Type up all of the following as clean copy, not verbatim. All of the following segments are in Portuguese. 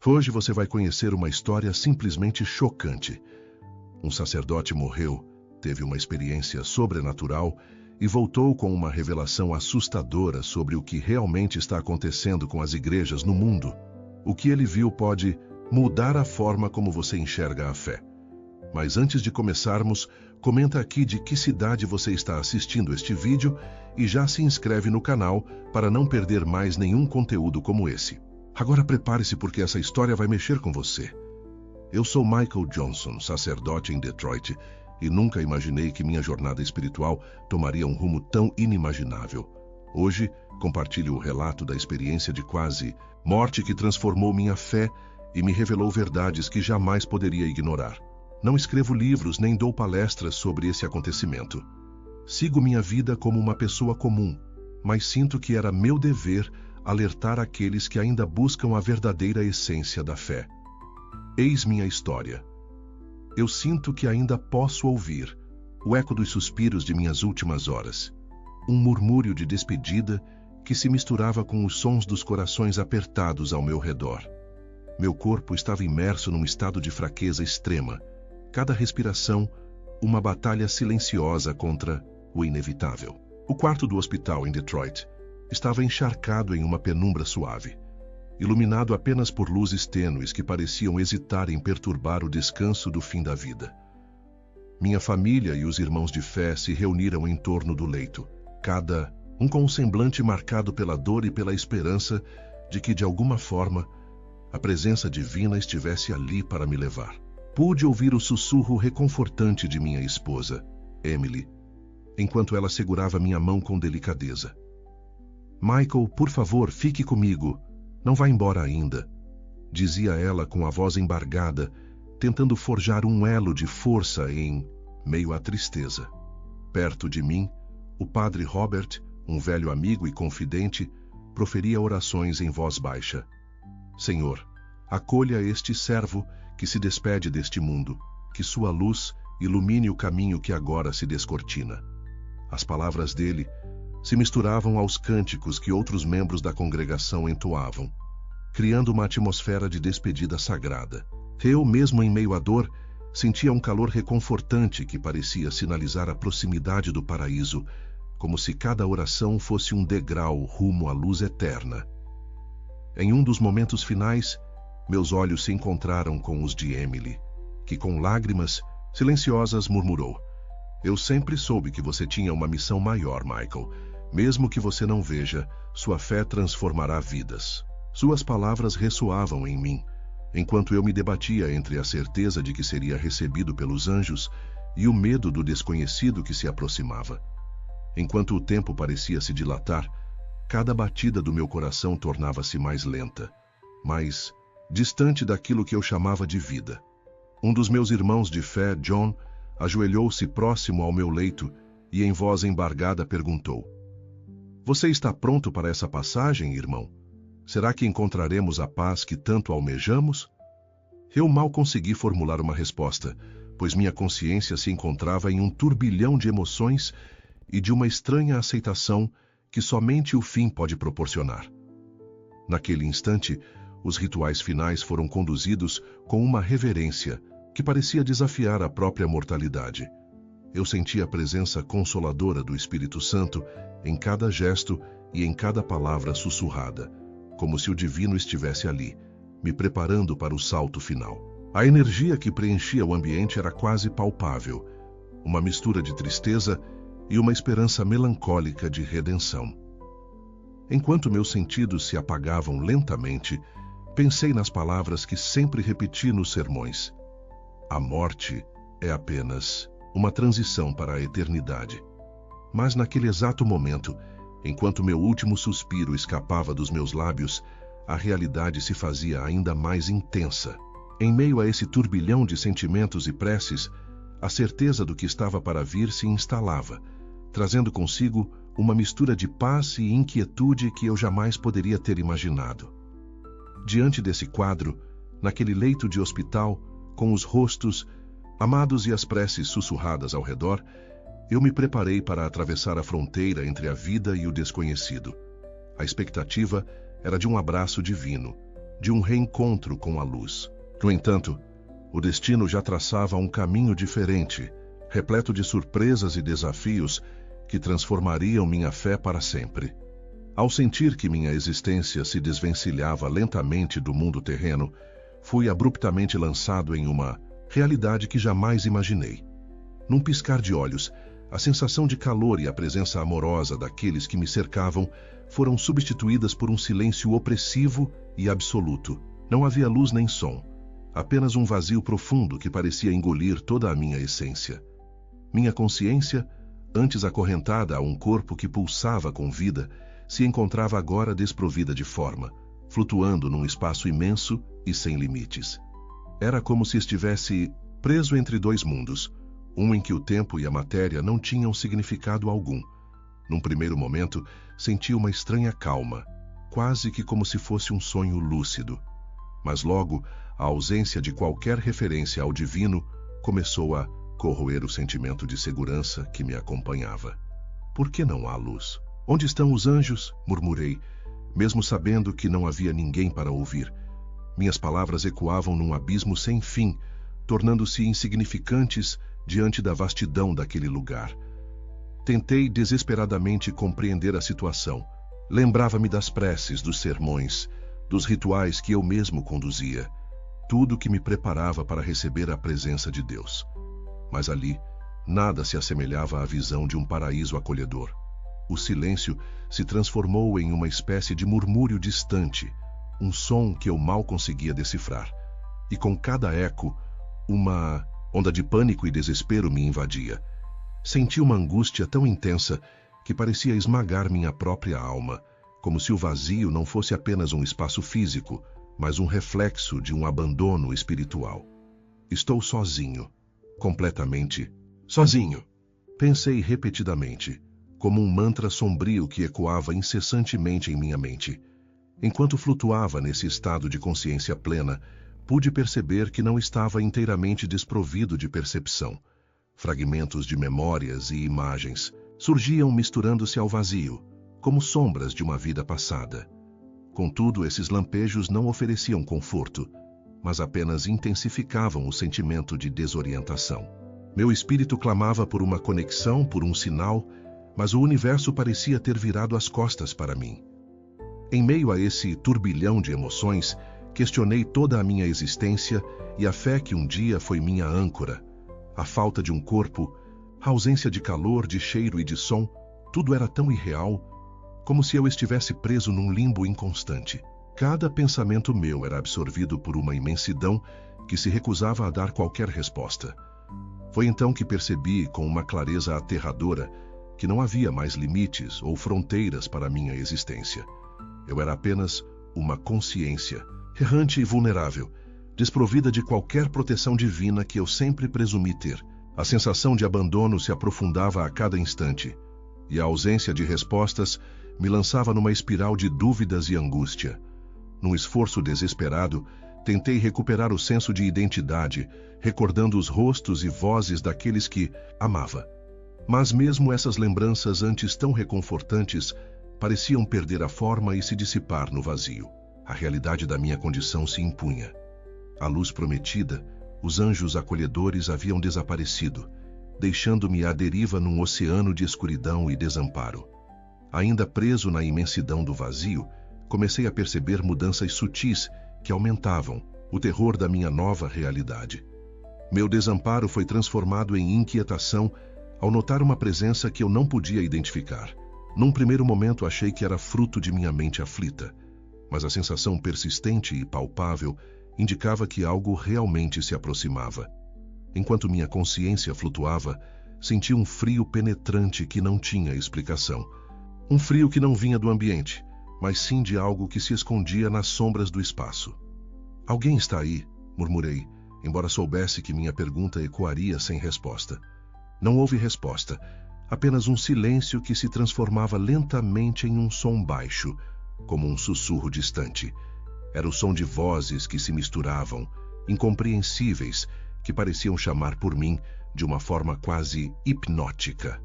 Hoje você vai conhecer uma história simplesmente chocante. Um sacerdote morreu, teve uma experiência sobrenatural e voltou com uma revelação assustadora sobre o que realmente está acontecendo com as igrejas no mundo. O que ele viu pode mudar a forma como você enxerga a fé. Mas antes de começarmos, comenta aqui de que cidade você está assistindo este vídeo e já se inscreve no canal para não perder mais nenhum conteúdo como esse. Agora prepare-se porque essa história vai mexer com você. Eu sou Michael Johnson, sacerdote em Detroit, e nunca imaginei que minha jornada espiritual tomaria um rumo tão inimaginável. Hoje, compartilho o relato da experiência de quase morte que transformou minha fé e me revelou verdades que jamais poderia ignorar. Não escrevo livros nem dou palestras sobre esse acontecimento. Sigo minha vida como uma pessoa comum, mas sinto que era meu dever alertar aqueles que ainda buscam a verdadeira essência da fé. Eis minha história. Eu sinto que ainda posso ouvir o eco dos suspiros de minhas últimas horas. Um murmúrio de despedida que se misturava com os sons dos corações apertados ao meu redor. Meu corpo estava imerso num estado de fraqueza extrema. Cada respiração, uma batalha silenciosa contra o inevitável. O quarto do hospital em Detroit estava encharcado em uma penumbra suave, iluminado apenas por luzes tênues que pareciam hesitar em perturbar o descanso do fim da vida. Minha família e os irmãos de fé se reuniram em torno do leito, cada um com um semblante marcado pela dor e pela esperança de que, de alguma forma, a presença divina estivesse ali para me levar. Pude ouvir o sussurro reconfortante de minha esposa, Emily, enquanto ela segurava minha mão com delicadeza. "Michael, por favor, fique comigo. Não vá embora ainda", dizia ela com a voz embargada, tentando forjar um elo de força em meio à tristeza. Perto de mim, o padre Robert, um velho amigo e confidente, proferia orações em voz baixa. "Senhor, acolha este servo que se despede deste mundo, que sua luz ilumine o caminho que agora se descortina." As palavras dele se misturavam aos cânticos que outros membros da congregação entoavam, criando uma atmosfera de despedida sagrada. Eu, mesmo em meio à dor, sentia um calor reconfortante que parecia sinalizar a proximidade do paraíso, como se cada oração fosse um degrau rumo à luz eterna. Em um dos momentos finais, meus olhos se encontraram com os de Emily, que com lágrimas silenciosas murmurou: "Eu sempre soube que você tinha uma missão maior, Michael. Mesmo que você não veja, sua fé transformará vidas." Suas palavras ressoavam em mim, enquanto eu me debatia entre a certeza de que seria recebido pelos anjos e o medo do desconhecido que se aproximava. Enquanto o tempo parecia se dilatar, cada batida do meu coração tornava-se mais lenta, mais distante daquilo que eu chamava de vida. Um dos meus irmãos de fé, John, ajoelhou-se próximo ao meu leito e em voz embargada perguntou: "Você está pronto para essa passagem, irmão? Será que encontraremos a paz que tanto almejamos?" Eu mal consegui formular uma resposta, pois minha consciência se encontrava em um turbilhão de emoções e de uma estranha aceitação que somente o fim pode proporcionar. Naquele instante, os rituais finais foram conduzidos com uma reverência que parecia desafiar a própria mortalidade. Eu senti a presença consoladora do Espírito Santo em cada gesto e em cada palavra sussurrada, como se o divino estivesse ali, me preparando para o salto final. A energia que preenchia o ambiente era quase palpável, uma mistura de tristeza e uma esperança melancólica de redenção. Enquanto meus sentidos se apagavam lentamente, pensei nas palavras que sempre repeti nos sermões: "A morte é apenas uma transição para a eternidade." Mas naquele exato momento, enquanto meu último suspiro escapava dos meus lábios, a realidade se fazia ainda mais intensa. Em meio a esse turbilhão de sentimentos e preces, a certeza do que estava para vir se instalava, trazendo consigo uma mistura de paz e inquietude que eu jamais poderia ter imaginado. Diante desse quadro, naquele leito de hospital, com os rostos amados e as preces sussurradas ao redor, eu me preparei para atravessar a fronteira entre a vida e o desconhecido. A expectativa era de um abraço divino, de um reencontro com a luz. No entanto, o destino já traçava um caminho diferente, repleto de surpresas e desafios que transformariam minha fé para sempre. Ao sentir que minha existência se desvencilhava lentamente do mundo terreno, fui abruptamente lançado em uma realidade que jamais imaginei. Num piscar de olhos, a sensação de calor e a presença amorosa daqueles que me cercavam foram substituídas por um silêncio opressivo e absoluto. Não havia luz nem som, apenas um vazio profundo que parecia engolir toda a minha essência. Minha consciência, antes acorrentada a um corpo que pulsava com vida, se encontrava agora desprovida de forma, flutuando num espaço imenso e sem limites. Era como se estivesse preso entre dois mundos, um em que o tempo e a matéria não tinham significado algum. Num primeiro momento, senti uma estranha calma, quase que como se fosse um sonho lúcido. Mas logo, a ausência de qualquer referência ao divino começou a corroer o sentimento de segurança que me acompanhava. Por que não há luz? Onde estão os anjos? Murmurei, mesmo sabendo que não havia ninguém para ouvir. Minhas palavras ecoavam num abismo sem fim, tornando-se insignificantes diante da vastidão daquele lugar. Tentei desesperadamente compreender a situação. Lembrava-me das preces, dos sermões, dos rituais que eu mesmo conduzia, tudo que me preparava para receber a presença de Deus. Mas ali, nada se assemelhava à visão de um paraíso acolhedor. O silêncio se transformou em uma espécie de murmúrio distante, um som que eu mal conseguia decifrar. E com cada eco, uma onda de pânico e desespero me invadia. Senti uma angústia tão intensa que parecia esmagar minha própria alma, como se o vazio não fosse apenas um espaço físico, mas um reflexo de um abandono espiritual. Estou sozinho, completamente sozinho. Pensei repetidamente, como um mantra sombrio que ecoava incessantemente em minha mente. Enquanto flutuava nesse estado de consciência plena, pude perceber que não estava inteiramente desprovido de percepção. Fragmentos de memórias e imagens surgiam misturando-se ao vazio, como sombras de uma vida passada. Contudo, esses lampejos não ofereciam conforto, mas apenas intensificavam o sentimento de desorientação. Meu espírito clamava por uma conexão, por um sinal, mas o universo parecia ter virado as costas para mim. Em meio a esse turbilhão de emoções, questionei toda a minha existência e a fé que um dia foi minha âncora. A falta de um corpo, a ausência de calor, de cheiro e de som, tudo era tão irreal, como se eu estivesse preso num limbo inconstante. Cada pensamento meu era absorvido por uma imensidão que se recusava a dar qualquer resposta. Foi então que percebi, com uma clareza aterradora, que não havia mais limites ou fronteiras para a minha existência. Eu era apenas uma consciência, errante e vulnerável, desprovida de qualquer proteção divina que eu sempre presumi ter. A sensação de abandono se aprofundava a cada instante, e a ausência de respostas me lançava numa espiral de dúvidas e angústia. Num esforço desesperado, tentei recuperar o senso de identidade, recordando os rostos e vozes daqueles que amava. Mas mesmo essas lembranças antes tão reconfortantes pareciam perder a forma e se dissipar no vazio. A realidade da minha condição se impunha. A luz prometida, os anjos acolhedores haviam desaparecido, deixando-me à deriva num oceano de escuridão e desamparo. Ainda preso na imensidão do vazio, comecei a perceber mudanças sutis que aumentavam o terror da minha nova realidade. Meu desamparo foi transformado em inquietação ao notar uma presença que eu não podia identificar. Num primeiro momento achei que era fruto de minha mente aflita, mas a sensação persistente e palpável indicava que algo realmente se aproximava. Enquanto minha consciência flutuava, senti um frio penetrante que não tinha explicação. Um frio que não vinha do ambiente, mas sim de algo que se escondia nas sombras do espaço. "Alguém está aí?", murmurei, embora soubesse que minha pergunta ecoaria sem resposta. Não houve resposta, apenas um silêncio que se transformava lentamente em um som baixo, como um sussurro distante. Era o som de vozes que se misturavam, incompreensíveis, que pareciam chamar por mim de uma forma quase hipnótica.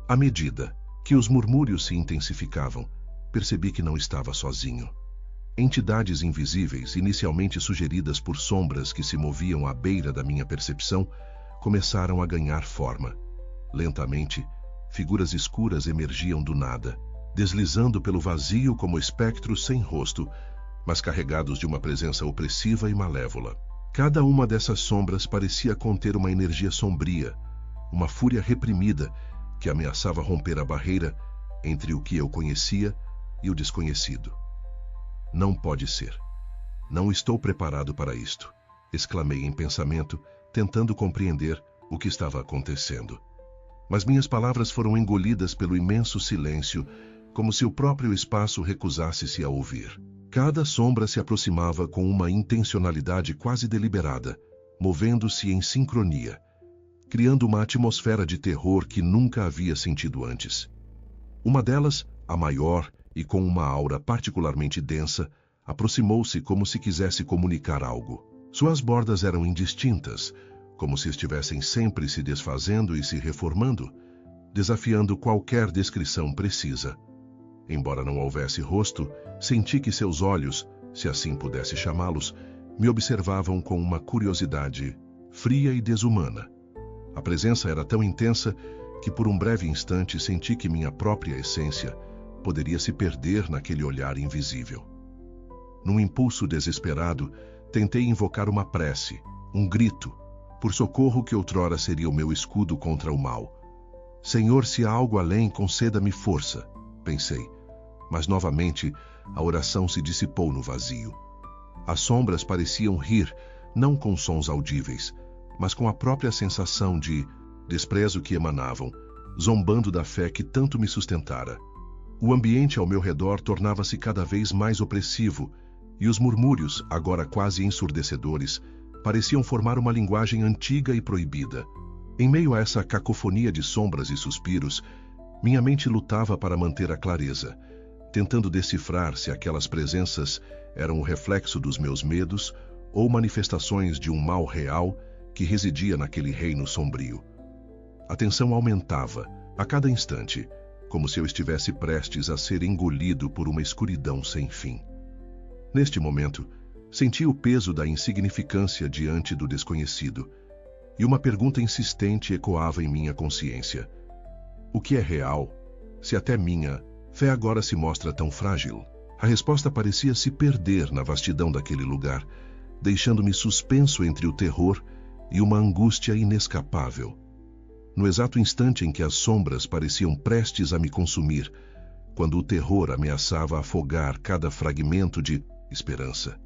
À medida que os murmúrios se intensificavam, percebi que não estava sozinho. Entidades invisíveis, inicialmente sugeridas por sombras que se moviam à beira da minha percepção, começaram a ganhar forma. Lentamente, figuras escuras emergiam do nada, deslizando pelo vazio como espectros sem rosto, mas carregados de uma presença opressiva e malévola. Cada uma dessas sombras parecia conter uma energia sombria, uma fúria reprimida que ameaçava romper a barreira entre o que eu conhecia e o desconhecido. Não pode ser. Não estou preparado para isto, exclamei em pensamento, tentando compreender o que estava acontecendo. Mas minhas palavras foram engolidas pelo imenso silêncio, como se o próprio espaço recusasse-se a ouvir. Cada sombra se aproximava com uma intencionalidade quase deliberada, movendo-se em sincronia, criando uma atmosfera de terror que nunca havia sentido antes. Uma delas, a maior e com uma aura particularmente densa, aproximou-se como se quisesse comunicar algo. Suas bordas eram indistintas, como se estivessem sempre se desfazendo e se reformando, desafiando qualquer descrição precisa. Embora não houvesse rosto, senti que seus olhos, se assim pudesse chamá-los, me observavam com uma curiosidade fria e desumana. A presença era tão intensa que por um breve instante senti que minha própria essência poderia se perder naquele olhar invisível. Num impulso desesperado, tentei invocar uma prece, um grito, por socorro que outrora seria o meu escudo contra o mal. Senhor, se há algo além, conceda-me força, pensei, mas novamente a oração se dissipou no vazio. As sombras pareciam rir, não com sons audíveis, mas com a própria sensação de desprezo que emanavam, zombando da fé que tanto me sustentara. O ambiente ao meu redor tornava-se cada vez mais opressivo, e os murmúrios, agora quase ensurdecedores, pareciam formar uma linguagem antiga e proibida. Em meio a essa cacofonia de sombras e suspiros, minha mente lutava para manter a clareza, tentando decifrar se aquelas presenças eram o reflexo dos meus medos ou manifestações de um mal real que residia naquele reino sombrio. A tensão aumentava, a cada instante, como se eu estivesse prestes a ser engolido por uma escuridão sem fim. Neste momento, senti o peso da insignificância diante do desconhecido, e uma pergunta insistente ecoava em minha consciência. O que é real, se até minha fé agora se mostra tão frágil? A resposta parecia se perder na vastidão daquele lugar, deixando-me suspenso entre o terror e uma angústia inescapável. No exato instante em que as sombras pareciam prestes a me consumir, quando o terror ameaçava afogar cada fragmento de esperança,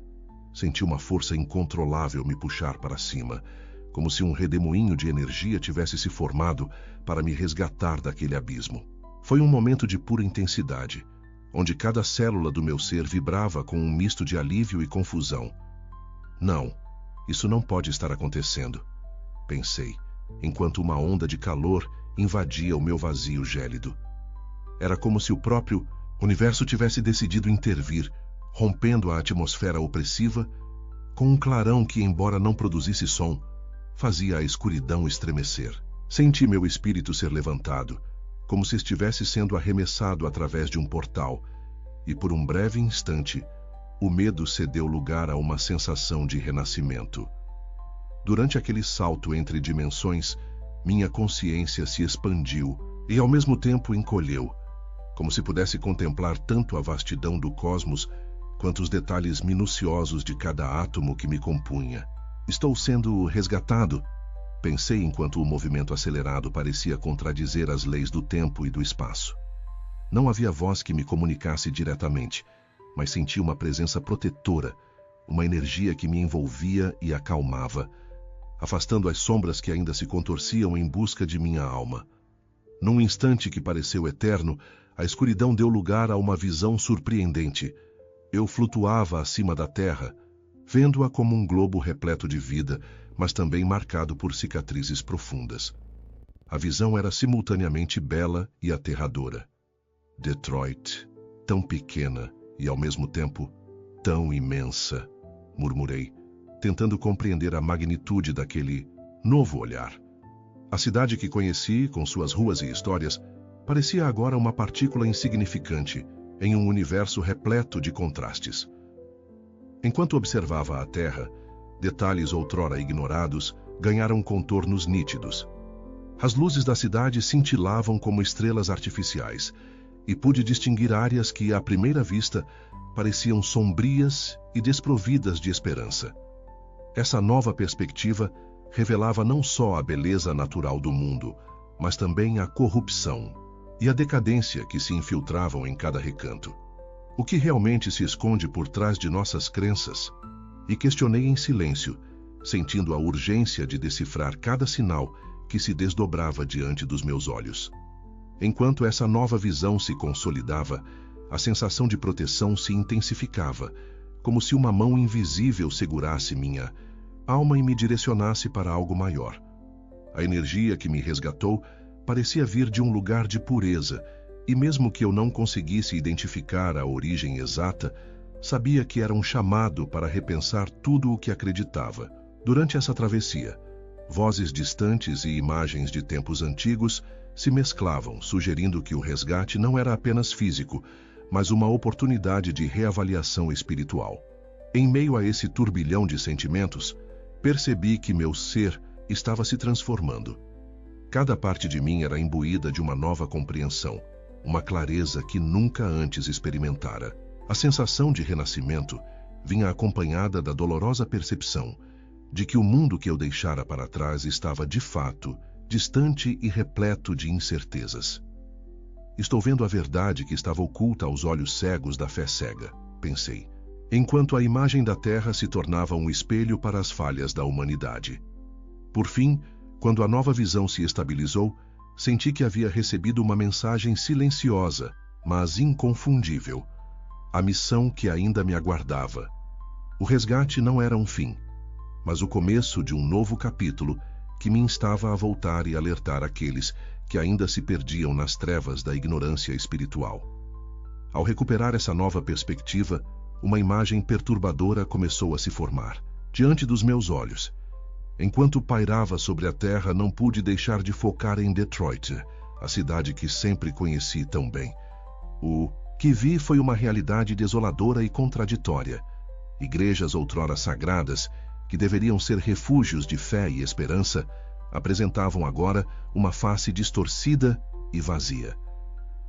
senti uma força incontrolável me puxar para cima, como se um redemoinho de energia tivesse se formado para me resgatar daquele abismo. Foi um momento de pura intensidade, onde cada célula do meu ser vibrava com um misto de alívio e confusão. Não, isso não pode estar acontecendo, pensei, enquanto uma onda de calor invadia o meu vazio gélido. Era como se o próprio universo tivesse decidido intervir, rompendo a atmosfera opressiva, com um clarão que, embora não produzisse som, fazia a escuridão estremecer. Senti meu espírito ser levantado, como se estivesse sendo arremessado através de um portal, e por um breve instante, o medo cedeu lugar a uma sensação de renascimento. Durante aquele salto entre dimensões, minha consciência se expandiu e ao mesmo tempo encolheu, como se pudesse contemplar tanto a vastidão do cosmos quanto os detalhes minuciosos de cada átomo que me compunha. Estou sendo resgatado, pensei enquanto o movimento acelerado parecia contradizer as leis do tempo e do espaço. Não havia voz que me comunicasse diretamente, mas senti uma presença protetora, uma energia que me envolvia e acalmava, afastando as sombras que ainda se contorciam em busca de minha alma. Num instante que pareceu eterno, a escuridão deu lugar a uma visão surpreendente. Eu flutuava acima da terra, vendo-a como um globo repleto de vida, mas também marcado por cicatrizes profundas. A visão era simultaneamente bela e aterradora. Detroit, tão pequena e ao mesmo tempo tão imensa, murmurei, tentando compreender a magnitude daquele novo olhar. A cidade que conheci, com suas ruas e histórias, parecia agora uma partícula insignificante, em um universo repleto de contrastes. Enquanto observava a Terra, detalhes outrora ignorados ganharam contornos nítidos. As luzes da cidade cintilavam como estrelas artificiais, e pude distinguir áreas que, à primeira vista, pareciam sombrias e desprovidas de esperança. Essa nova perspectiva revelava não só a beleza natural do mundo, mas também a corrupção e a decadência que se infiltravam em cada recanto. O que realmente se esconde por trás de nossas crenças? E questionei em silêncio, sentindo a urgência de decifrar cada sinal que se desdobrava diante dos meus olhos. Enquanto essa nova visão se consolidava, a sensação de proteção se intensificava, como se uma mão invisível segurasse minha alma e me direcionasse para algo maior. A energia que me resgatou parecia vir de um lugar de pureza, e mesmo que eu não conseguisse identificar a origem exata, sabia que era um chamado para repensar tudo o que acreditava. Durante essa travessia, vozes distantes e imagens de tempos antigos se mesclavam, sugerindo que o resgate não era apenas físico, mas uma oportunidade de reavaliação espiritual. Em meio a esse turbilhão de sentimentos, percebi que meu ser estava se transformando. Cada parte de mim era imbuída de uma nova compreensão, uma clareza que nunca antes experimentara. A sensação de renascimento vinha acompanhada da dolorosa percepção de que o mundo que eu deixara para trás estava, de fato, distante e repleto de incertezas. Estou vendo a verdade que estava oculta aos olhos cegos da fé cega, pensei, enquanto a imagem da Terra se tornava um espelho para as falhas da humanidade. Por fim, quando a nova visão se estabilizou, senti que havia recebido uma mensagem silenciosa, mas inconfundível. A missão que ainda me aguardava. O resgate não era um fim, mas o começo de um novo capítulo que me instava a voltar e alertar aqueles que ainda se perdiam nas trevas da ignorância espiritual. Ao recuperar essa nova perspectiva, uma imagem perturbadora começou a se formar diante dos meus olhos. Enquanto pairava sobre a terra, não pude deixar de focar em Detroit, a cidade que sempre conheci tão bem. O que vi foi uma realidade desoladora e contraditória. Igrejas outrora sagradas, que deveriam ser refúgios de fé e esperança, apresentavam agora uma face distorcida e vazia.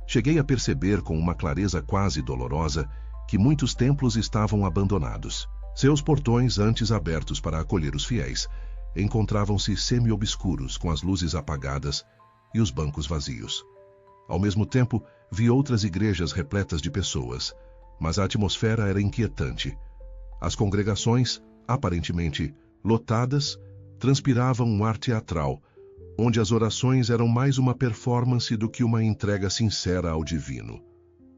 Cheguei a perceber com uma clareza quase dolorosa que muitos templos estavam abandonados. Seus portões, antes abertos para acolher os fiéis, encontravam-se semi-obscuros, com as luzes apagadas e os bancos vazios. Ao mesmo tempo, vi outras igrejas repletas de pessoas, mas a atmosfera era inquietante. As congregações, aparentemente lotadas, transpiravam um ar teatral, onde as orações eram mais uma performance do que uma entrega sincera ao divino.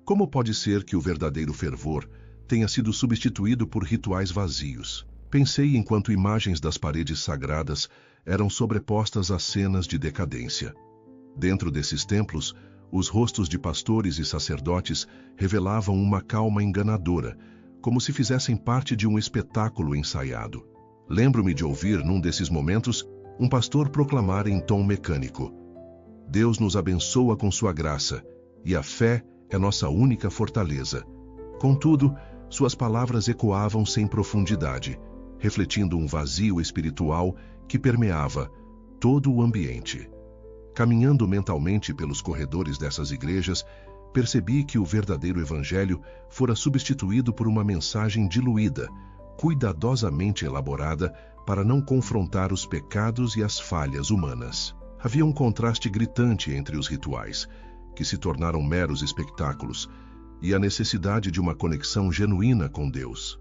Como pode ser que o verdadeiro fervor tenha sido substituído por rituais vazios? Pensei enquanto imagens das paredes sagradas eram sobrepostas a cenas de decadência. Dentro desses templos, os rostos de pastores e sacerdotes revelavam uma calma enganadora, como se fizessem parte de um espetáculo ensaiado. Lembro-me de ouvir, num desses momentos, um pastor proclamar em tom mecânico: Deus nos abençoa com sua graça, e a fé é nossa única fortaleza. Contudo, suas palavras ecoavam sem profundidade, refletindo um vazio espiritual que permeava todo o ambiente. Caminhando mentalmente pelos corredores dessas igrejas, percebi que o verdadeiro evangelho fora substituído por uma mensagem diluída, cuidadosamente elaborada para não confrontar os pecados e as falhas humanas. Havia um contraste gritante entre os rituais, que se tornaram meros espetáculos, e a necessidade de uma conexão genuína com Deus.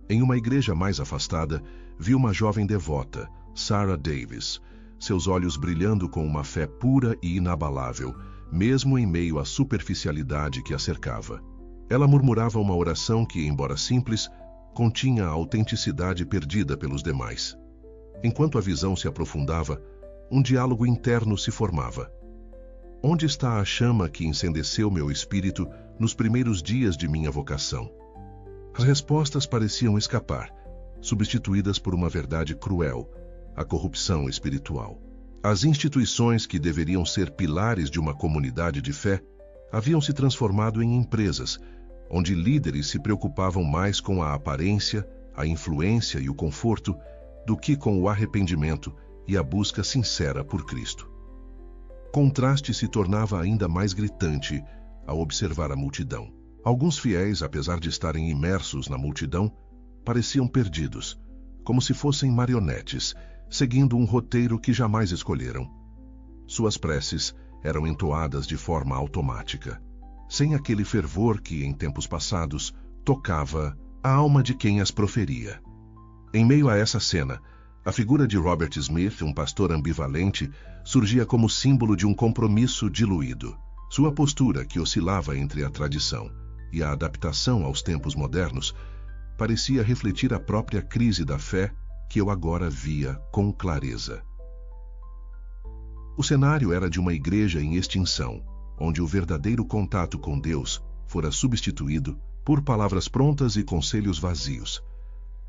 Em uma igreja mais afastada, vi uma jovem devota, Sarah Davis, seus olhos brilhando com uma fé pura e inabalável, mesmo em meio à superficialidade que a cercava. Ela murmurava uma oração que, embora simples, continha a autenticidade perdida pelos demais. Enquanto a visão se aprofundava, um diálogo interno se formava. Onde está a chama que encendeceu meu espírito nos primeiros dias de minha vocação? As respostas pareciam escapar, substituídas por uma verdade cruel: a corrupção espiritual. As instituições que deveriam ser pilares de uma comunidade de fé haviam se transformado em empresas, onde líderes se preocupavam mais com a aparência, a influência e o conforto do que com o arrependimento e a busca sincera por Cristo. O contraste se tornava ainda mais gritante ao observar a multidão. Alguns fiéis, apesar de estarem imersos na multidão, pareciam perdidos, como se fossem marionetes, seguindo um roteiro que jamais escolheram. Suas preces eram entoadas de forma automática, sem aquele fervor que, em tempos passados, tocava a alma de quem as proferia. Em meio a essa cena, a figura de Robert Smith, um pastor ambivalente, surgia como símbolo de um compromisso diluído. Sua postura, que oscilava entre a tradição e a adaptação aos tempos modernos, parecia refletir a própria crise da fé que eu agora via com clareza. O cenário era de uma igreja em extinção, onde o verdadeiro contato com Deus fora substituído por palavras prontas e conselhos vazios.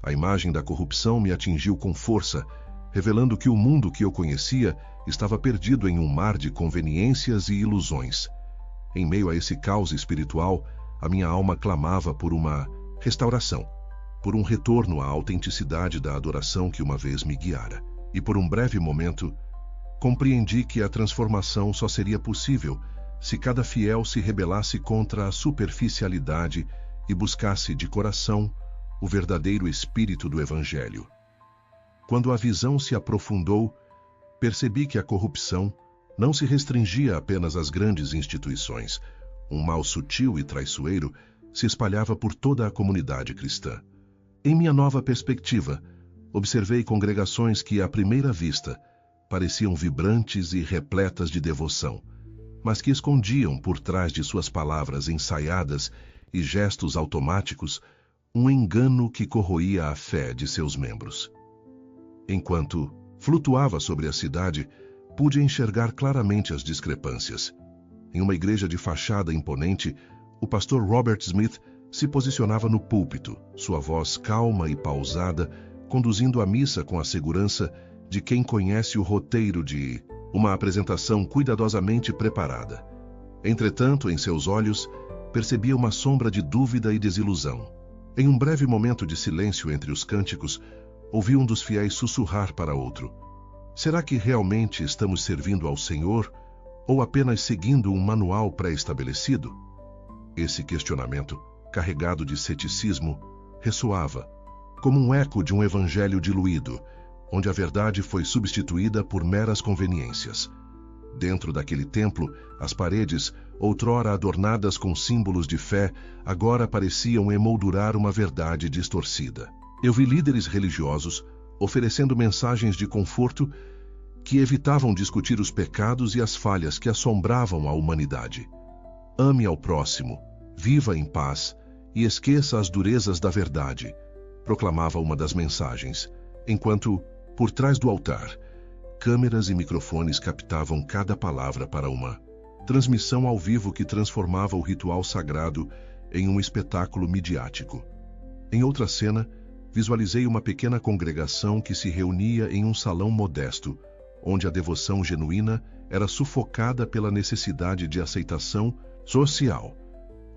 A imagem da corrupção me atingiu com força, revelando que o mundo que eu conhecia estava perdido em um mar de conveniências e ilusões. Em meio a esse caos espiritual, a minha alma clamava por uma restauração, por um retorno à autenticidade da adoração que uma vez me guiara. E por um breve momento, compreendi que a transformação só seria possível se cada fiel se rebelasse contra a superficialidade e buscasse de coração o verdadeiro espírito do Evangelho. Quando a visão se aprofundou, percebi que a corrupção não se restringia apenas às grandes instituições. Um mal sutil e traiçoeiro se espalhava por toda a comunidade cristã. Em minha nova perspectiva, observei congregações que, à primeira vista, pareciam vibrantes e repletas de devoção, mas que escondiam por trás de suas palavras ensaiadas e gestos automáticos um engano que corroía a fé de seus membros. Enquanto flutuava sobre a cidade, pude enxergar claramente as discrepâncias. Em uma igreja de fachada imponente, o pastor Robert Smith se posicionava no púlpito, sua voz calma e pausada, conduzindo a missa com a segurança de quem conhece o roteiro de uma apresentação cuidadosamente preparada. Entretanto, em seus olhos, percebia uma sombra de dúvida e desilusão. Em um breve momento de silêncio entre os cânticos, ouvi um dos fiéis sussurrar para outro: será que realmente estamos servindo ao Senhor ou apenas seguindo um manual pré-estabelecido? Esse questionamento, carregado de ceticismo, ressoava como um eco de um evangelho diluído, onde a verdade foi substituída por meras conveniências. Dentro daquele templo, as paredes, outrora adornadas com símbolos de fé, agora pareciam emoldurar uma verdade distorcida. Eu vi líderes religiosos oferecendo mensagens de conforto que evitavam discutir os pecados e as falhas que assombravam a humanidade. Ame ao próximo, viva em paz e esqueça as durezas da verdade, proclamava uma das mensagens, enquanto, por trás do altar, câmeras e microfones captavam cada palavra para uma transmissão ao vivo que transformava o ritual sagrado em um espetáculo midiático. Em outra cena, visualizei uma pequena congregação que se reunia em um salão modesto, onde a devoção genuína era sufocada pela necessidade de aceitação social.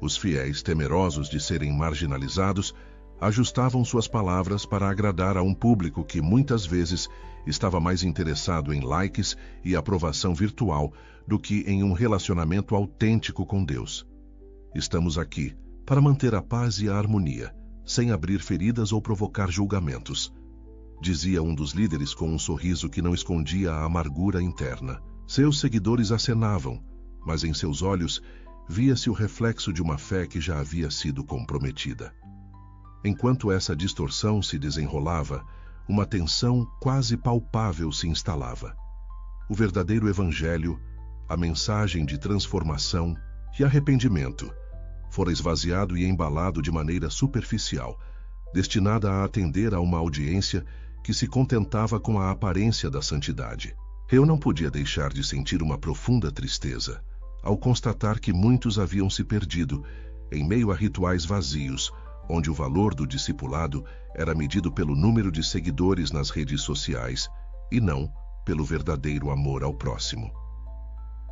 Os fiéis, temerosos de serem marginalizados, ajustavam suas palavras para agradar a um público que muitas vezes estava mais interessado em likes e aprovação virtual do que em um relacionamento autêntico com Deus. Estamos aqui para manter a paz e a harmonia, sem abrir feridas ou provocar julgamentos, dizia um dos líderes com um sorriso que não escondia a amargura interna. Seus seguidores acenavam, mas em seus olhos via-se o reflexo de uma fé que já havia sido comprometida. Enquanto essa distorção se desenrolava, uma tensão quase palpável se instalava. O verdadeiro evangelho, a mensagem de transformação e arrependimento, fora esvaziado e embalado de maneira superficial, destinada a atender a uma audiência que se contentava com a aparência da santidade. Eu não podia deixar de sentir uma profunda tristeza ao constatar que muitos haviam se perdido em meio a rituais vazios, onde o valor do discipulado era medido pelo número de seguidores nas redes sociais e não pelo verdadeiro amor ao próximo.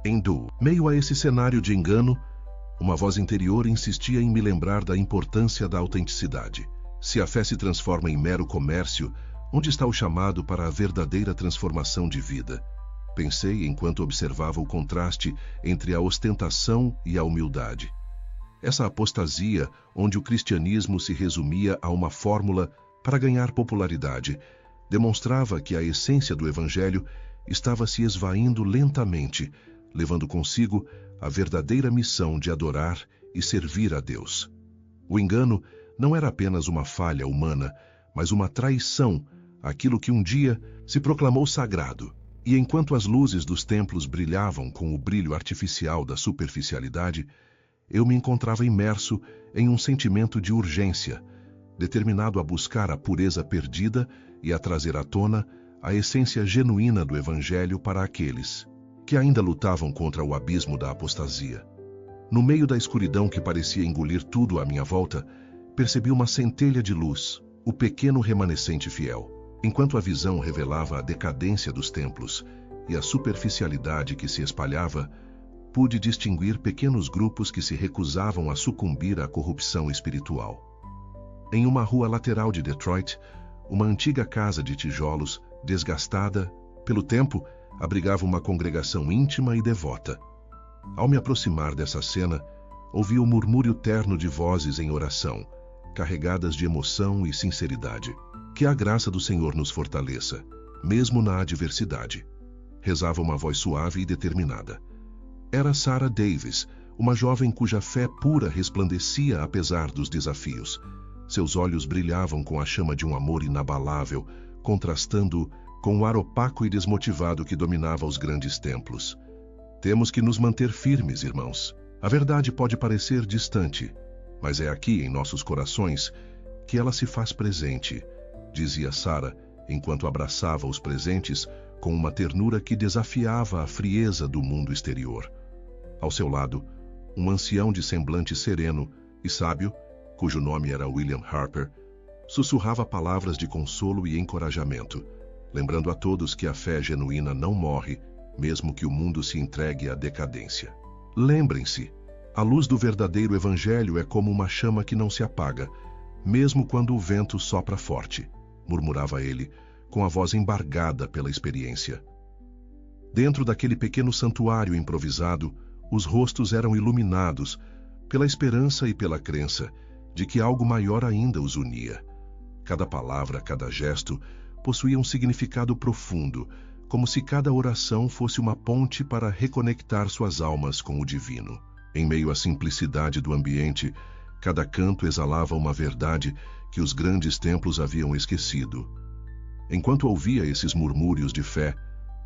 Em meio a esse cenário de engano, Uma voz interior insistia em me lembrar da importância da autenticidade. Se a fé se transforma em mero comércio, onde está o chamado para a verdadeira transformação de vida? Pensei enquanto observava o contraste entre a ostentação e a humildade. Essa apostasia, onde o cristianismo se resumia a uma fórmula para ganhar popularidade, demonstrava que a essência do Evangelho estava se esvaindo lentamente, levando consigo a verdadeira missão de adorar e servir a Deus. O engano não era apenas uma falha humana, mas uma traição àquilo que um dia se proclamou sagrado. E enquanto as luzes dos templos brilhavam com o brilho artificial da superficialidade, eu me encontrava imerso em um sentimento de urgência, determinado a buscar a pureza perdida e a trazer à tona a essência genuína do Evangelho para aqueles que ainda lutavam contra o abismo da apostasia. No meio da escuridão que parecia engolir tudo à minha volta, percebi uma centelha de luz, o pequeno remanescente fiel. Enquanto a visão revelava a decadência dos templos e a superficialidade que se espalhava, pude distinguir pequenos grupos que se recusavam a sucumbir à corrupção espiritual. Em uma rua lateral de Detroit, uma antiga casa de tijolos, desgastada pelo tempo, abrigava uma congregação íntima e devota. Ao me aproximar dessa cena, ouvi o murmúrio terno de vozes em oração, carregadas de emoção e sinceridade. Que a graça do Senhor nos fortaleça, mesmo na adversidade. Rezava uma voz suave e determinada. Era Sarah Davis, uma jovem cuja fé pura resplandecia apesar dos desafios. Seus olhos brilhavam com a chama de um amor inabalável, contrastando com o ar opaco e desmotivado que dominava os grandes templos. Temos que nos manter firmes, irmãos. A verdade pode parecer distante, mas é aqui em nossos corações que ela se faz presente, dizia Sarah, enquanto abraçava os presentes com uma ternura que desafiava a frieza do mundo exterior. Ao seu lado, um ancião de semblante sereno e sábio, cujo nome era William Harper, sussurrava palavras de consolo e encorajamento, lembrando a todos que a fé genuína não morre, mesmo que o mundo se entregue à decadência. Lembrem-se, a luz do verdadeiro Evangelho é como uma chama que não se apaga, mesmo quando o vento sopra forte, murmurava ele, com a voz embargada pela experiência. Dentro daquele pequeno santuário improvisado, os rostos eram iluminados pela esperança e pela crença de que algo maior ainda os unia. Cada palavra, cada gesto, possuía um significado profundo, como se cada oração fosse uma ponte para reconectar suas almas com o divino. Em meio à simplicidade do ambiente, cada canto exalava uma verdade que os grandes templos haviam esquecido. Enquanto ouvia esses murmúrios de fé,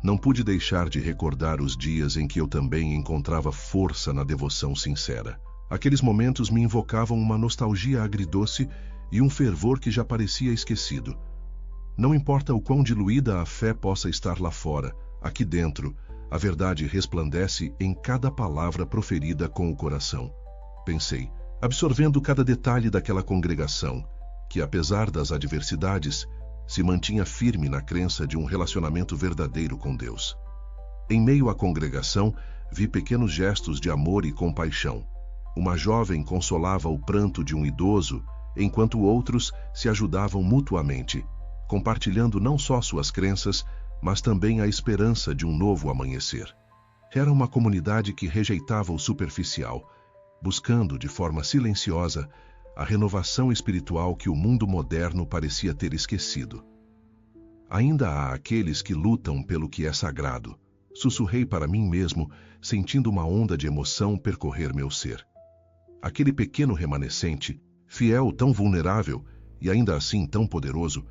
não pude deixar de recordar os dias em que eu também encontrava força na devoção sincera. Aqueles momentos me invocavam uma nostalgia agridoce e um fervor que já parecia esquecido. Não importa o quão diluída a fé possa estar lá fora, aqui dentro, a verdade resplandece em cada palavra proferida com o coração. Pensei, absorvendo cada detalhe daquela congregação, que apesar das adversidades, se mantinha firme na crença de um relacionamento verdadeiro com Deus. Em meio à congregação, vi pequenos gestos de amor e compaixão. Uma jovem consolava o pranto de um idoso, enquanto outros se ajudavam mutuamente, compartilhando não só suas crenças, mas também a esperança de um novo amanhecer. Era uma comunidade que rejeitava o superficial, buscando de forma silenciosa a renovação espiritual que o mundo moderno parecia ter esquecido. Ainda há aqueles que lutam pelo que é sagrado, sussurrei para mim mesmo, sentindo uma onda de emoção percorrer meu ser. Aquele pequeno remanescente, fiel, tão vulnerável e ainda assim tão poderoso,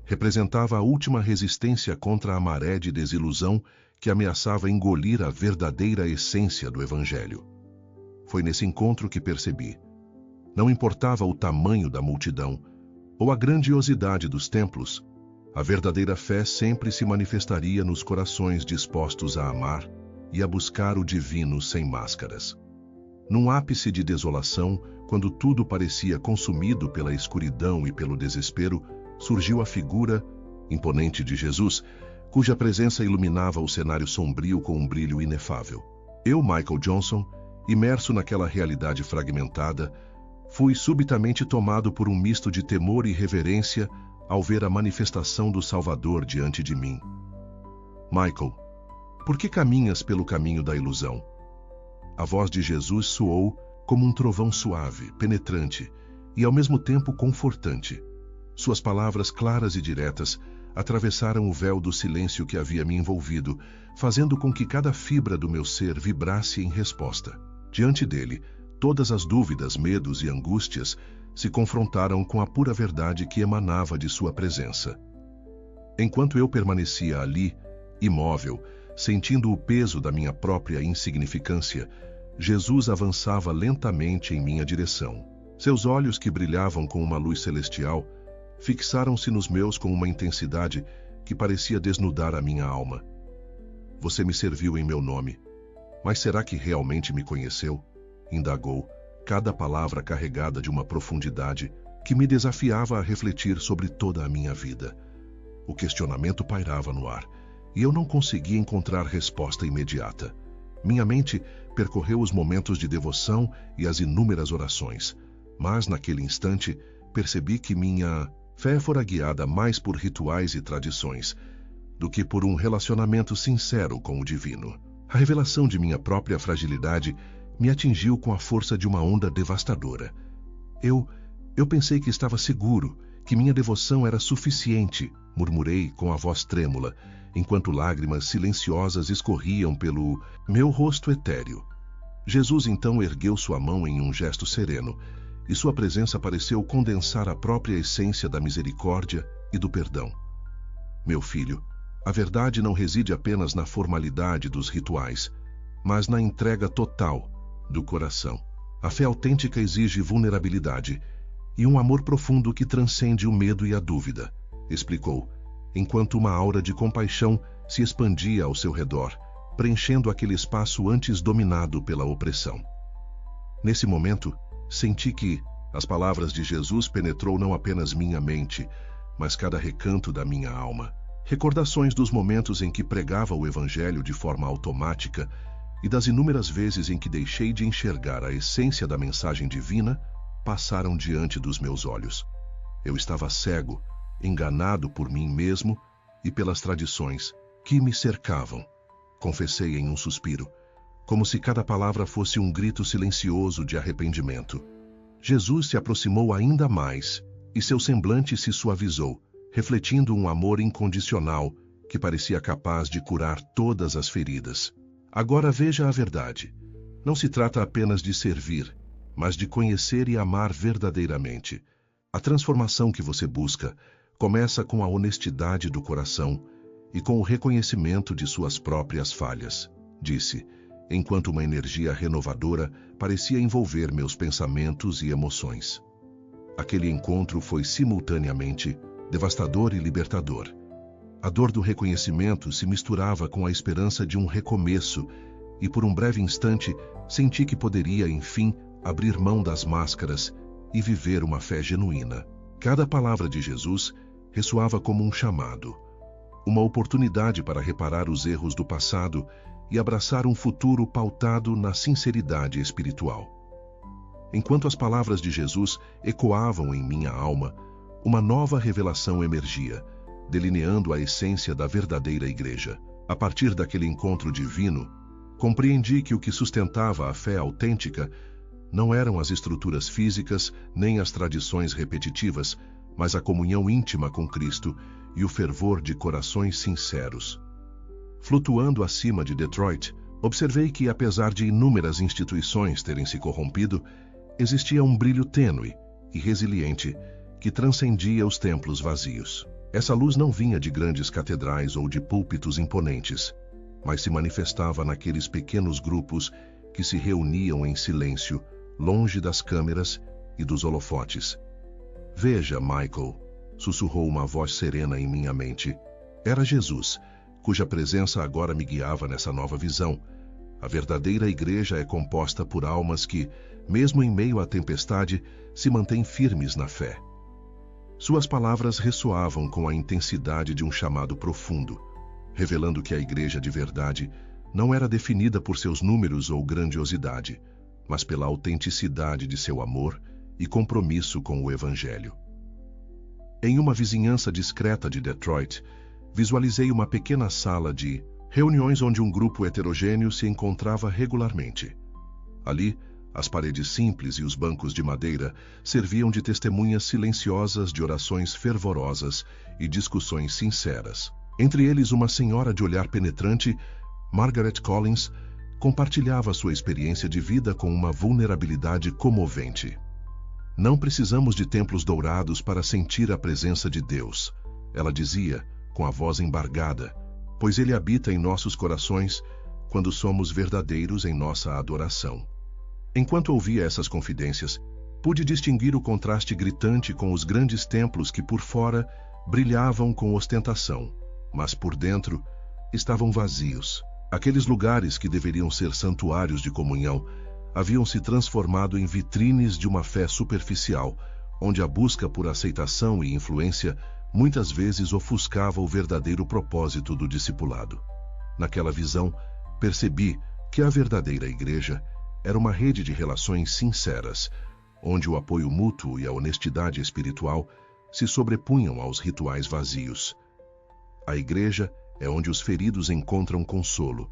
representava a última resistência contra a maré de desilusão que ameaçava engolir a verdadeira essência do Evangelho. Foi nesse encontro que percebi. Não importava o tamanho da multidão ou a grandiosidade dos templos, a verdadeira fé sempre se manifestaria nos corações dispostos a amar e a buscar o divino sem máscaras. Num ápice de desolação, quando tudo parecia consumido pela escuridão e pelo desespero, surgiu a figura imponente de Jesus, cuja presença iluminava o cenário sombrio com um brilho inefável. Eu, Michael Johnson, Imerso naquela realidade fragmentada, fui subitamente tomado por um misto de temor e reverência ao ver a manifestação do Salvador diante de mim. Michael, por que caminhas pelo caminho da ilusão? A voz de Jesus soou como um trovão suave, penetrante e ao mesmo tempo confortante. Suas palavras claras e diretas atravessaram o véu do silêncio que havia me envolvido, fazendo com que cada fibra do meu ser vibrasse em resposta. Diante dele, todas as dúvidas, medos e angústias se confrontaram com a pura verdade que emanava de sua presença. Enquanto eu permanecia ali, imóvel, sentindo o peso da minha própria insignificância, Jesus avançava lentamente em minha direção. Seus olhos, que brilhavam com uma luz celestial, fixaram-se nos meus com uma intensidade que parecia desnudar a minha alma. Você me serviu em meu nome, mas será que realmente me conheceu? Indagou, cada palavra carregada de uma profundidade que me desafiava a refletir sobre toda a minha vida. O questionamento pairava no ar, e eu não conseguia encontrar resposta imediata. Minha mente percorreu os momentos de devoção e as inúmeras orações, mas naquele instante percebi que minha fé fora guiada mais por rituais e tradições do que por um relacionamento sincero com o divino. A revelação de minha própria fragilidade me atingiu com a força de uma onda devastadora. Eu pensei que estava seguro, que minha devoção era suficiente, murmurei com a voz trêmula, enquanto lágrimas silenciosas escorriam pelo meu rosto etéreo. Jesus então ergueu sua mão em um gesto sereno, e sua presença pareceu condensar a própria essência da misericórdia e do perdão. Meu filho, a verdade não reside apenas na formalidade dos rituais, mas na entrega total do coração. A fé autêntica exige vulnerabilidade e um amor profundo que transcende o medo e a dúvida, explicou, enquanto uma aura de compaixão se expandia ao seu redor, preenchendo aquele espaço antes dominado pela opressão. Nesse momento, senti que as palavras de Jesus penetrou não apenas minha mente, mas cada recanto da minha alma. Recordações dos momentos em que pregava o Evangelho de forma automática e das inúmeras vezes em que deixei de enxergar a essência da mensagem divina passaram diante dos meus olhos. Eu estava cego, enganado por mim mesmo e pelas tradições que me cercavam. Confessei em um suspiro, como se cada palavra fosse um grito silencioso de arrependimento. Jesus se aproximou ainda mais e seu semblante se suavizou, refletindo um amor incondicional que parecia capaz de curar todas as feridas. Agora veja a verdade. Não se trata apenas de servir, mas de conhecer e amar verdadeiramente. A transformação que você busca começa com a honestidade do coração e com o reconhecimento de suas próprias falhas, disse, enquanto uma energia renovadora parecia envolver meus pensamentos e emoções. Aquele encontro foi simultaneamente devastador e libertador. A dor do reconhecimento se misturava com a esperança de um recomeço, e por um breve instante senti que poderia, enfim, abrir mão das máscaras e viver uma fé genuína. Cada palavra de Jesus ressoava como um chamado, uma oportunidade para reparar os erros do passado e abraçar um futuro pautado na sinceridade espiritual. Enquanto as palavras de Jesus ecoavam em minha alma, uma nova revelação emergia, delineando a essência da verdadeira igreja. A partir daquele encontro divino, compreendi que o que sustentava a fé autêntica não eram as estruturas físicas nem as tradições repetitivas, mas a comunhão íntima com Cristo e o fervor de corações sinceros. Flutuando acima de Detroit, observei que, apesar de inúmeras instituições terem se corrompido, existia um brilho tênue e resiliente que transcendia os templos vazios. Essa luz não vinha de grandes catedrais ou de púlpitos imponentes, mas se manifestava naqueles pequenos grupos que se reuniam em silêncio, longe das câmeras e dos holofotes. Veja, Michael, sussurrou uma voz serena em minha mente. Era Jesus, cuja presença agora me guiava nessa nova visão. A verdadeira igreja é composta por almas que, mesmo em meio à tempestade, se mantêm firmes na fé. Suas palavras ressoavam com a intensidade de um chamado profundo, revelando que a igreja de verdade não era definida por seus números ou grandiosidade, mas pela autenticidade de seu amor e compromisso com o Evangelho. Em uma vizinhança discreta de Detroit, visualizei uma pequena sala de reuniões onde um grupo heterogêneo se encontrava regularmente. Ali, as paredes simples e os bancos de madeira serviam de testemunhas silenciosas de orações fervorosas e discussões sinceras. Entre eles, uma senhora de olhar penetrante, Margaret Collins, compartilhava sua experiência de vida com uma vulnerabilidade comovente. Não precisamos de templos dourados para sentir a presença de Deus, ela dizia, com a voz embargada, pois Ele habita em nossos corações quando somos verdadeiros em nossa adoração. Enquanto ouvia essas confidências, pude distinguir o contraste gritante com os grandes templos que por fora brilhavam com ostentação, mas por dentro estavam vazios. Aqueles lugares que deveriam ser santuários de comunhão haviam se transformado em vitrines de uma fé superficial, onde a busca por aceitação e influência muitas vezes ofuscava o verdadeiro propósito do discipulado. Naquela visão, percebi que a verdadeira igreja era uma rede de relações sinceras, onde o apoio mútuo e a honestidade espiritual se sobrepunham aos rituais vazios. A igreja é onde os feridos encontram consolo,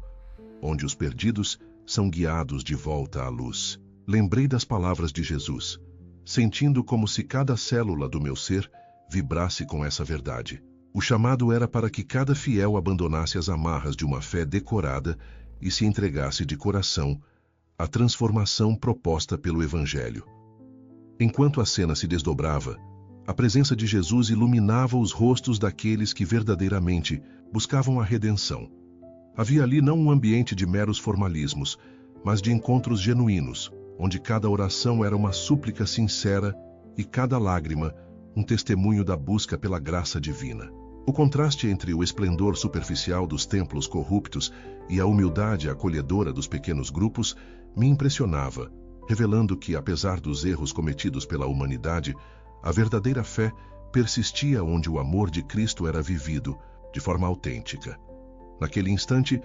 onde os perdidos são guiados de volta à luz. Lembrei das palavras de Jesus, sentindo como se cada célula do meu ser vibrasse com essa verdade. O chamado era para que cada fiel abandonasse as amarras de uma fé decorada e se entregasse de coração à transformação proposta pelo Evangelho. Enquanto a cena se desdobrava, a presença de Jesus iluminava os rostos daqueles que verdadeiramente buscavam a redenção. Havia ali não um ambiente de meros formalismos, mas de encontros genuínos, onde cada oração era uma súplica sincera e cada lágrima um testemunho da busca pela graça divina. O contraste entre o esplendor superficial dos templos corruptos e a humildade acolhedora dos pequenos grupos me impressionava, revelando que, apesar dos erros cometidos pela humanidade, a verdadeira fé persistia onde o amor de Cristo era vivido, de forma autêntica. Naquele instante,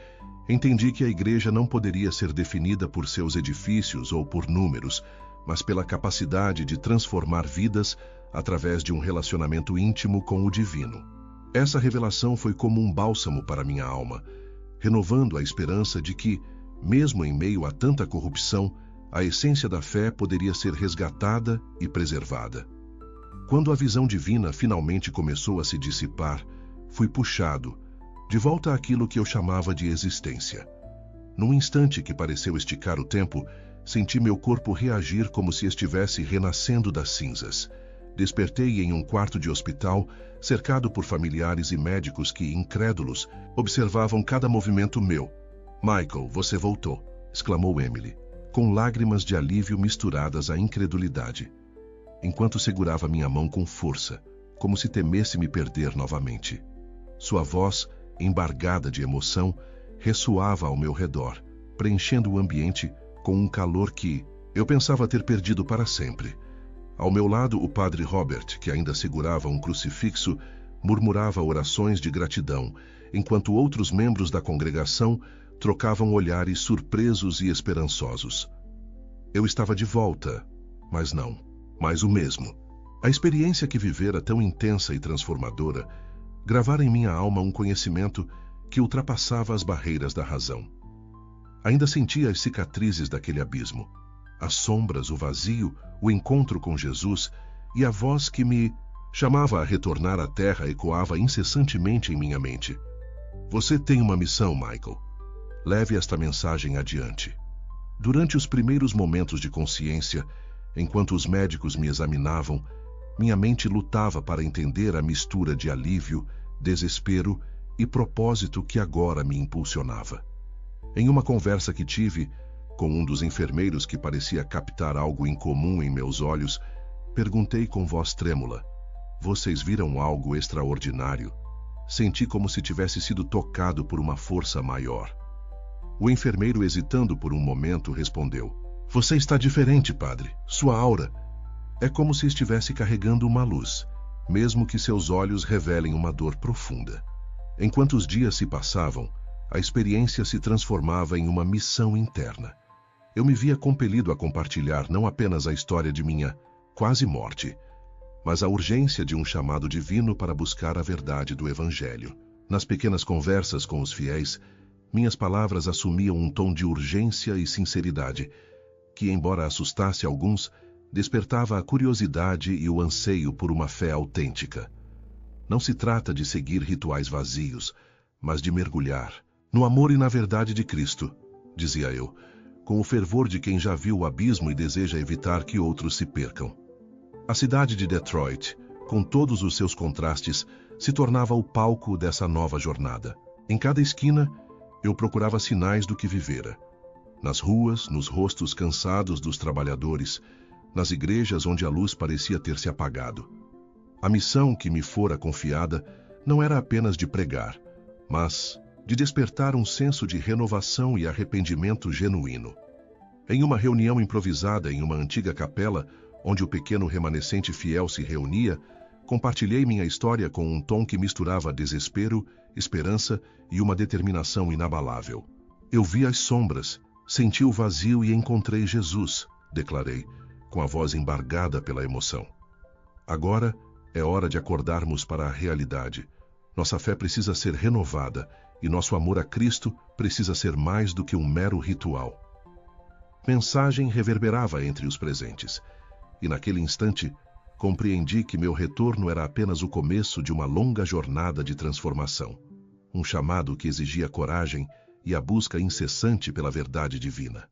entendi que a igreja não poderia ser definida por seus edifícios ou por números, mas pela capacidade de transformar vidas através de um relacionamento íntimo com o divino. Essa revelação foi como um bálsamo para minha alma, renovando a esperança de que, mesmo em meio a tanta corrupção, a essência da fé poderia ser resgatada e preservada. Quando a visão divina finalmente começou a se dissipar, fui puxado de volta àquilo que eu chamava de existência. Num instante que pareceu esticar o tempo, senti meu corpo reagir como se estivesse renascendo das cinzas. Despertei em um quarto de hospital, cercado por familiares e médicos que, incrédulos, observavam cada movimento meu. "Michael, você voltou", exclamou Emily, com lágrimas de alívio misturadas à incredulidade, enquanto segurava minha mão com força, como se temesse me perder novamente. Sua voz, embargada de emoção, ressoava ao meu redor, preenchendo o ambiente com um calor que eu pensava ter perdido para sempre. Ao meu lado, o padre Robert, que ainda segurava um crucifixo, murmurava orações de gratidão, enquanto outros membros da congregação trocavam olhares surpresos e esperançosos. Eu estava de volta, mas não, mais o mesmo. A experiência que vivera tão intensa e transformadora gravara em minha alma um conhecimento que ultrapassava as barreiras da razão. Ainda sentia as cicatrizes daquele abismo, as sombras, o vazio, o encontro com Jesus e a voz que me chamava a retornar à terra ecoava incessantemente em minha mente. "Você tem uma missão, Michael. Leve esta mensagem adiante." Durante os primeiros momentos de consciência, enquanto os médicos me examinavam, minha mente lutava para entender a mistura de alívio, desespero e propósito que agora me impulsionava. Em uma conversa que tive com um dos enfermeiros que parecia captar algo incomum em meus olhos, perguntei com voz trêmula: "Vocês viram algo extraordinário?" Senti como se tivesse sido tocado por uma força maior. O enfermeiro, hesitando por um momento, respondeu: "Você está diferente, padre. Sua aura é como se estivesse carregando uma luz, mesmo que seus olhos revelem uma dor profunda." Enquanto os dias se passavam, a experiência se transformava em uma missão interna. Eu me via compelido a compartilhar não apenas a história de minha quase morte, mas a urgência de um chamado divino para buscar a verdade do Evangelho. Nas pequenas conversas com os fiéis, minhas palavras assumiam um tom de urgência e sinceridade, que, embora assustasse alguns, despertava a curiosidade e o anseio por uma fé autêntica. Não se trata de seguir rituais vazios, mas de mergulhar no amor e na verdade de Cristo, dizia eu, com o fervor de quem já viu o abismo e deseja evitar que outros se percam. A cidade de Detroit, com todos os seus contrastes, se tornava o palco dessa nova jornada. Em cada esquina, eu procurava sinais do que vivera. Nas ruas, nos rostos cansados dos trabalhadores, nas igrejas onde a luz parecia ter se apagado. A missão que me fora confiada não era apenas de pregar, mas de despertar um senso de renovação e arrependimento genuíno. Em uma reunião improvisada em uma antiga capela, onde o pequeno remanescente fiel se reunia, compartilhei minha história com um tom que misturava desespero, esperança e uma determinação inabalável. Eu vi as sombras, senti o vazio e encontrei Jesus, declarei, com a voz embargada pela emoção. Agora é hora de acordarmos para a realidade. Nossa fé precisa ser renovada e nosso amor a Cristo precisa ser mais do que um mero ritual. Mensagem reverberava entre os presentes, e naquele instante compreendi que meu retorno era apenas o começo de uma longa jornada de transformação, um chamado que exigia coragem e a busca incessante pela verdade divina.